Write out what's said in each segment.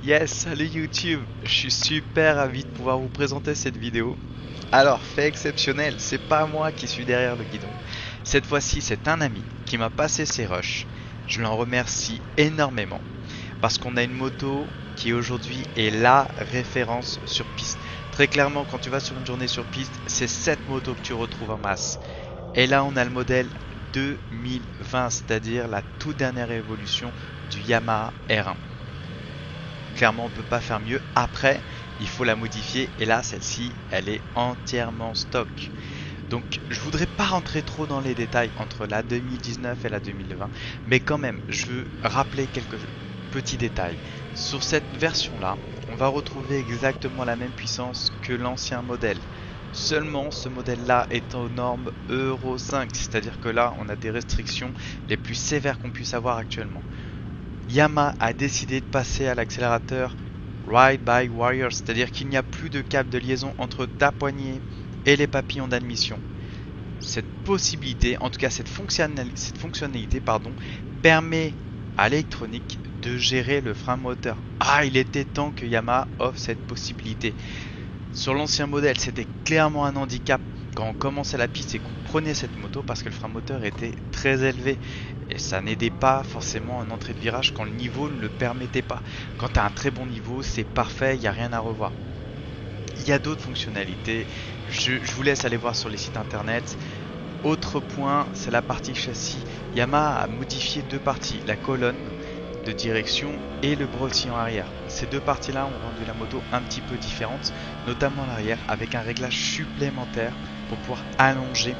Yes, salut YouTube, je suis super ravi de pouvoir vous présenter cette vidéo. Alors, fait exceptionnel, c'est pas moi qui suis derrière le guidon. Cette fois-ci, c'est un ami qui m'a passé ses rushs. Je l'en remercie énormément parce qu'on a une moto qui aujourd'hui est la référence sur piste. Très clairement, quand tu vas sur une journée sur piste, c'est cette moto que tu retrouves en masse. Et là, on a le modèle 2020, c'est-à-dire la toute dernière évolution du Yamaha R1. Clairement, on ne peut pas faire mieux. Après, il faut la modifier. Et là, celle-ci, elle est entièrement stock. Donc, je voudrais pas rentrer trop dans les détails entre la 2019 et la 2020. Mais quand même, je veux rappeler quelques petits détails. Sur cette version-là, on va retrouver exactement la même puissance que l'ancien modèle. Seulement, ce modèle-là est aux normes Euro 5. C'est-à-dire que là, on a des restrictions les plus sévères qu'on puisse avoir actuellement. Yamaha a décidé de passer à l'accélérateur Ride by Wire, c'est-à-dire qu'il n'y a plus de câble de liaison entre ta poignée et les papillons d'admission. Cette possibilité, en tout cas cette fonctionnalité, permet à l'électronique de gérer le frein moteur. Ah, il était temps que Yamaha offre cette possibilité. Sur l'ancien modèle, c'était clairement un handicap quand on commençait la piste et qu'on prenait cette moto parce que le frein moteur était très élevé et ça n'aidait pas forcément en entrée de virage quand le niveau ne le permettait pas. Quand tu as un très bon niveau, c'est parfait, il n'y a rien à revoir. Il y a d'autres fonctionnalités, je vous laisse aller voir sur les sites internet. Autre point, c'est la partie châssis. Yamaha a modifié deux parties, la colonne de direction et le brossillon arrière. Ces deux parties-là ont rendu la moto un petit peu différente, notamment l'arrière, avec un réglage supplémentaire pour pouvoir allonger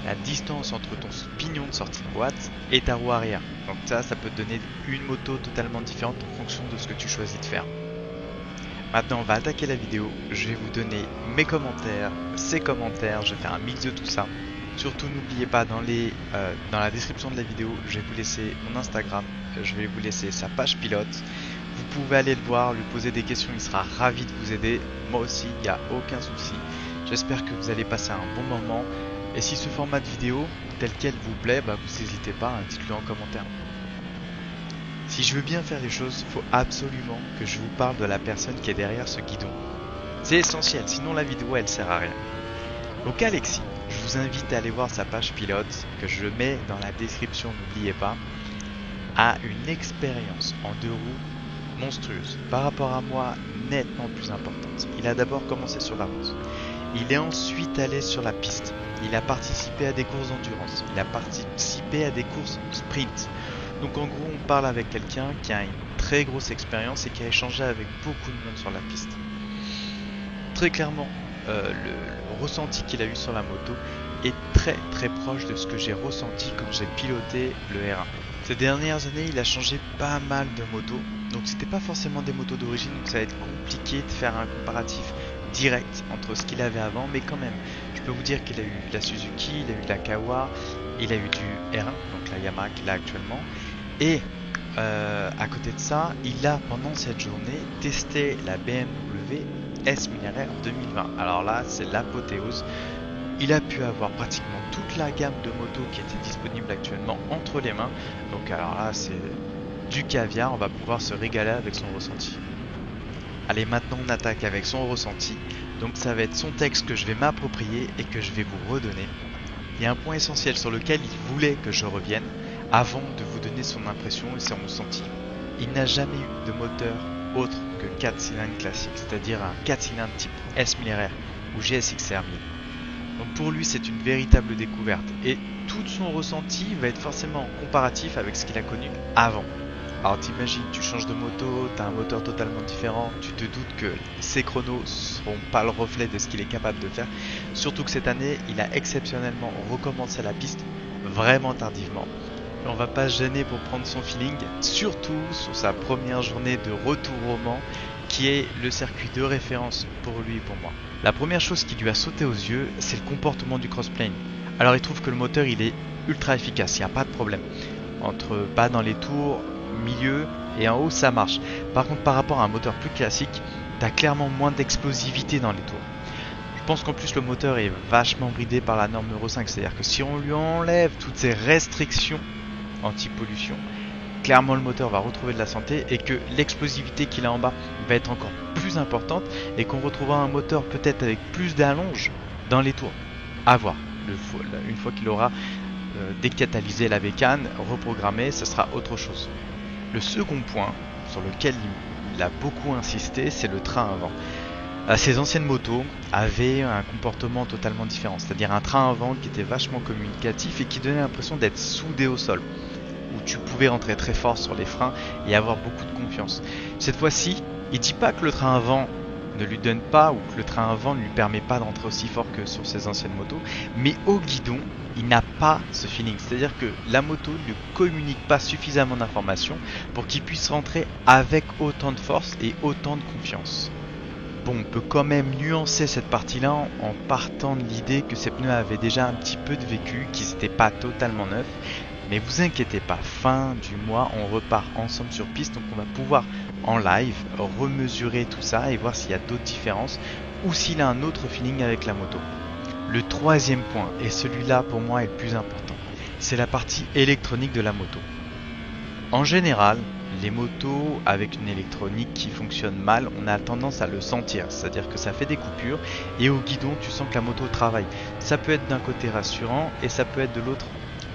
la distance entre ton pignon de sortie de boîte et ta roue arrière. Donc ça peut te donner une moto totalement différente en fonction de ce que tu choisis de faire. Maintenant, on va attaquer la vidéo. Je vais vous donner mes commentaires, ses commentaires, je vais faire un mix de tout ça. Surtout, n'oubliez pas, dans la description de la vidéo, je vais vous laisser mon Instagram, je vais vous laisser sa page pilote. Vous pouvez aller le voir, lui poser des questions, il sera ravi de vous aider. Moi aussi, il n'y a aucun souci. J'espère que vous allez passer un bon moment. Et si ce format de vidéo, tel quel vous plaît, vous n'hésitez pas, dites-le en commentaire. Si je veux bien faire les choses, il faut absolument que je vous parle de la personne qui est derrière ce guidon. C'est essentiel, sinon la vidéo elle sert à rien. Donc Alexis, je vous invite à aller voir sa page pilote, que je mets dans la description, n'oubliez pas, a une expérience en deux roues monstrueuse, par rapport à moi nettement plus importante. Il a d'abord commencé sur la route, il est ensuite allé sur la piste, il a participé à des courses d'endurance, il a participé à des courses sprint. Donc en gros on parle avec quelqu'un qui a une très grosse expérience et qui a échangé avec beaucoup de monde sur la piste. Très clairement, le ressenti qu'il a eu sur la moto est très proche de ce que j'ai ressenti quand j'ai piloté le R1. Ces dernières années, il a changé pas mal de motos, donc c'était pas forcément des motos d'origine, donc ça va être compliqué de faire un comparatif direct entre ce qu'il avait avant, mais quand même, je peux vous dire qu'il a eu la Suzuki, il a eu la Kawa, il a eu du R1, donc la Yamaha qu'il a actuellement, et à côté de ça, il a pendant cette journée testé la BMW S1000R 2020. Alors là, c'est l'apothéose. Il a pu avoir pratiquement toute la gamme de motos qui était disponible actuellement entre les mains. Donc alors là, c'est du caviar, on va pouvoir se régaler avec son ressenti. Allez, maintenant on attaque avec son ressenti. Donc ça va être son texte que je vais m'approprier et que je vais vous redonner. Il y a un point essentiel sur lequel il voulait que je revienne avant de vous donner son impression et son ressenti. Il n'a jamais eu de moteur autre que 4 cylindres classique, c'est-à-dire un 4 cylindres type S1000R ou GSX-R 1000. Donc pour lui c'est une véritable découverte et tout son ressenti va être forcément en comparatif avec ce qu'il a connu avant. Alors t'imagines, tu changes de moto, tu as un moteur totalement différent, tu te doutes que ses chronos ne seront pas le reflet de ce qu'il est capable de faire, surtout que cette année il a exceptionnellement recommencé la piste vraiment tardivement. Et on va pas se gêner pour prendre son feeling, surtout sur sa première journée de retour au Mans, qui est le circuit de référence pour lui et pour moi. La première chose qui lui a sauté aux yeux, c'est le comportement du crossplane. Alors il trouve que le moteur il est ultra efficace, il n'y a pas de problème. Entre bas dans les tours, milieu et en haut ça marche. Par contre par rapport à un moteur plus classique, tu as clairement moins d'explosivité dans les tours. Je pense qu'en plus le moteur est vachement bridé par la norme Euro 5, c'est-à-dire que si on lui enlève toutes ces restrictions anti-pollution, clairement le moteur va retrouver de la santé et que l'explosivité qu'il a en bas va être encore plus importante et qu'on retrouvera un moteur peut-être avec plus d'allonge dans les tours. À voir, une fois qu'il aura décatalysé la bécane, reprogrammé, ce sera autre chose. Le second point sur lequel il a beaucoup insisté, c'est le train avant. Ces anciennes motos avaient un comportement totalement différent, c'est-à-dire un train avant qui était vachement communicatif et qui donnait l'impression d'être soudé au sol, où tu pouvais rentrer très fort sur les freins et avoir beaucoup de confiance. Cette fois-ci, il dit pas que le train avant ne lui donne pas ou que le train avant ne lui permet pas d'entrer aussi fort que sur ses anciennes motos, mais au guidon, il n'a pas ce feeling, c'est-à-dire que la moto ne communique pas suffisamment d'informations pour qu'il puisse rentrer avec autant de force et autant de confiance. Bon, on peut quand même nuancer cette partie-là en partant de l'idée que ces pneus avaient déjà un petit peu de vécu, qu'ils n'étaient pas totalement neufs. Mais vous inquiétez pas, fin du mois, on repart ensemble sur piste, donc on va pouvoir en live remesurer tout ça et voir s'il y a d'autres différences ou s'il a un autre feeling avec la moto. Le troisième point, et celui-là pour moi est le plus important, c'est la partie électronique de la moto. En général, les motos avec une électronique qui fonctionne mal, on a tendance à le sentir, c'est-à-dire que ça fait des coupures et au guidon tu sens que la moto travaille. Ça peut être d'un côté rassurant et ça peut être de l'autre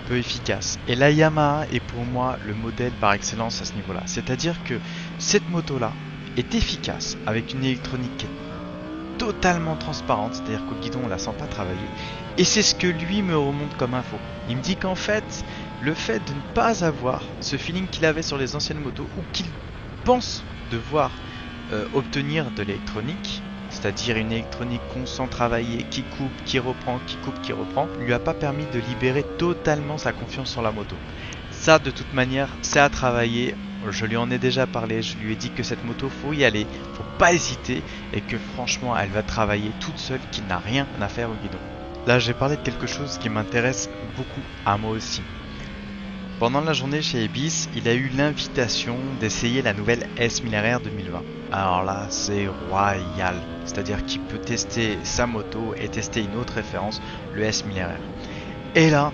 peu efficace. Et la Yamaha est pour moi le modèle par excellence à ce niveau-là, c'est-à-dire que cette moto-là est efficace avec une électronique qui est totalement transparente, c'est-à-dire qu'au guidon on la sent pas travailler, et c'est ce que lui me remonte comme info. Il me dit qu'en fait, le fait de ne pas avoir ce feeling qu'il avait sur les anciennes motos, ou qu'il pense devoir obtenir de l'électronique, c'est-à-dire une électronique qu'on sent travailler, qui coupe, qui reprend, qui coupe, qui reprend, lui a pas permis de libérer totalement sa confiance sur la moto. Ça, de toute manière, c'est à travailler. Je lui en ai déjà parlé, je lui ai dit que cette moto, faut y aller, faut pas hésiter, et que franchement, elle va travailler toute seule, qu'il n'a rien à faire au guidon. Là, j'ai parlé de quelque chose qui m'intéresse beaucoup à moi aussi. Pendant la journée chez Ebis, il a eu l'invitation d'essayer la nouvelle S1000RR 2020. Alors là, c'est royal, c'est-à-dire qu'il peut tester sa moto et tester une autre référence, le S1000RR. Et là,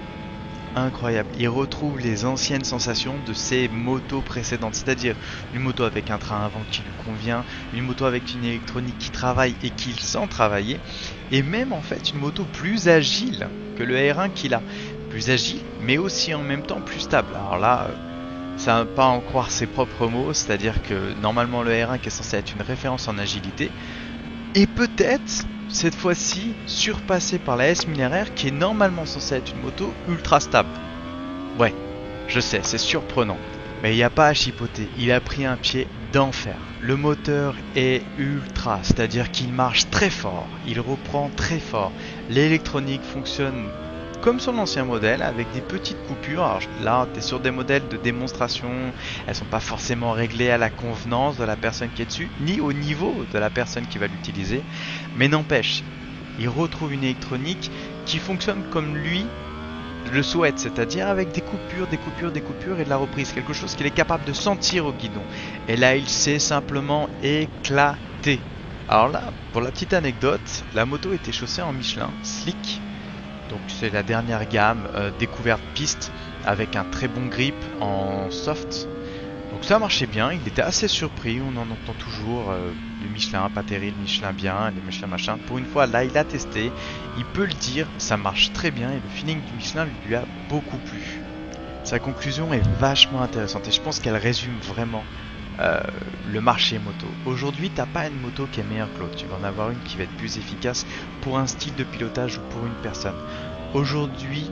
incroyable, il retrouve les anciennes sensations de ses motos précédentes, c'est-à-dire une moto avec un train avant qui lui convient, une moto avec une électronique qui travaille et qu'il sent travailler, et même en fait une moto plus agile que le R1 qu'il a. Plus agile, mais aussi en même temps plus stable. Alors là, ça ne va pas en croire ses propres mots, c'est-à-dire que normalement le R1 qui est censé être une référence en agilité, est peut-être cette fois-ci surpassé par la S1000RR qui est normalement censée être une moto ultra stable. Ouais, je sais, c'est surprenant, mais il n'y a pas à chipoter, il a pris un pied d'enfer. Le moteur est ultra, c'est-à-dire qu'il marche très fort, il reprend très fort, l'électronique fonctionne comme son ancien modèle, avec des petites coupures. Alors là, tu es sur des modèles de démonstration, elles sont pas forcément réglées à la convenance de la personne qui est dessus, ni au niveau de la personne qui va l'utiliser, mais n'empêche, il retrouve une électronique qui fonctionne comme lui le souhaite, c'est-à-dire avec des coupures, des coupures, des coupures et de la reprise, quelque chose qu'il est capable de sentir au guidon. Et là, il s'est simplement éclaté. Alors là, pour la petite anecdote, la moto était chaussée en Michelin Slick. Donc c'est la dernière gamme découverte piste avec un très bon grip en soft. Donc ça marchait bien, il était assez surpris, on en entend toujours le Michelin pas terrible, Michelin bien, les Michelin machin. Pour une fois là il a testé, il peut le dire, ça marche très bien et le feeling du Michelin lui a beaucoup plu. Sa conclusion est vachement intéressante et je pense qu'elle résume vraiment le marché moto. Aujourd'hui, t'as pas une moto qui est meilleure que l'autre. Tu vas en avoir une qui va être plus efficace pour un style de pilotage ou pour une personne. Aujourd'hui,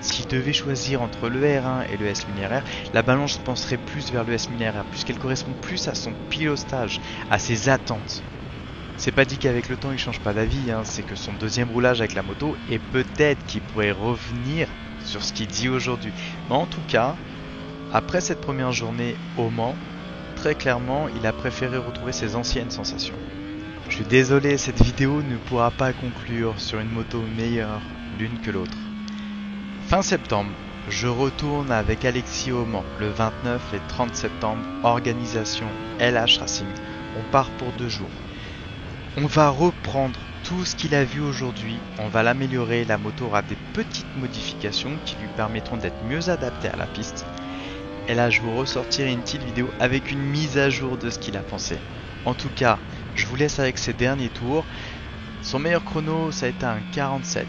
s'il devait choisir entre le R1 et le S1000RR, la balance penserait plus vers le S1000RR, puisqu'elle correspond plus à son pilotage, à ses attentes. C'est pas dit qu'avec le temps il change pas d'avis, hein, c'est que son deuxième roulage avec la moto, et peut-être qu'il pourrait revenir sur ce qu'il dit aujourd'hui. Mais en tout cas, après cette première journée au Mans, très clairement, il a préféré retrouver ses anciennes sensations. Je suis désolé, cette vidéo ne pourra pas conclure sur une moto meilleure l'une que l'autre. Fin septembre, je retourne avec Alexis au Mans, le 29 et 30 septembre, organisation LH Racing. On part pour 2 jours. On va reprendre tout ce qu'il a vu aujourd'hui, on va l'améliorer, la moto aura des petites modifications qui lui permettront d'être mieux adaptée à la piste. Et là, je vous ressortirai une petite vidéo avec une mise à jour de ce qu'il a pensé. En tout cas, je vous laisse avec ses derniers tours. Son meilleur chrono, ça a été un 47.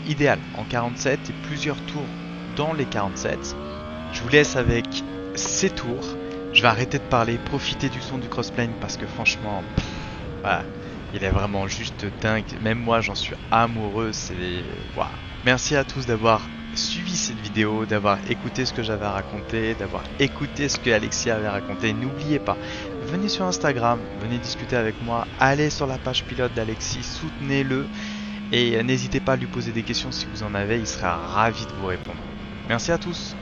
Idéal en 47 et plusieurs tours dans les 47. Je vous laisse avec ses tours. Je vais arrêter de parler, profiter du son du crossplane parce que franchement, voilà, il est vraiment juste dingue. Même moi, j'en suis amoureux. C'est waouh. Merci à tous d'avoir suivi cette vidéo, d'avoir écouté ce que j'avais à raconter, d'avoir écouté ce que Alexis avait raconté. N'oubliez pas, venez sur Instagram, venez discuter avec moi, allez sur la page pilote d'Alexis, soutenez-le et n'hésitez pas à lui poser des questions si vous en avez, il sera ravi de vous répondre. Merci à tous.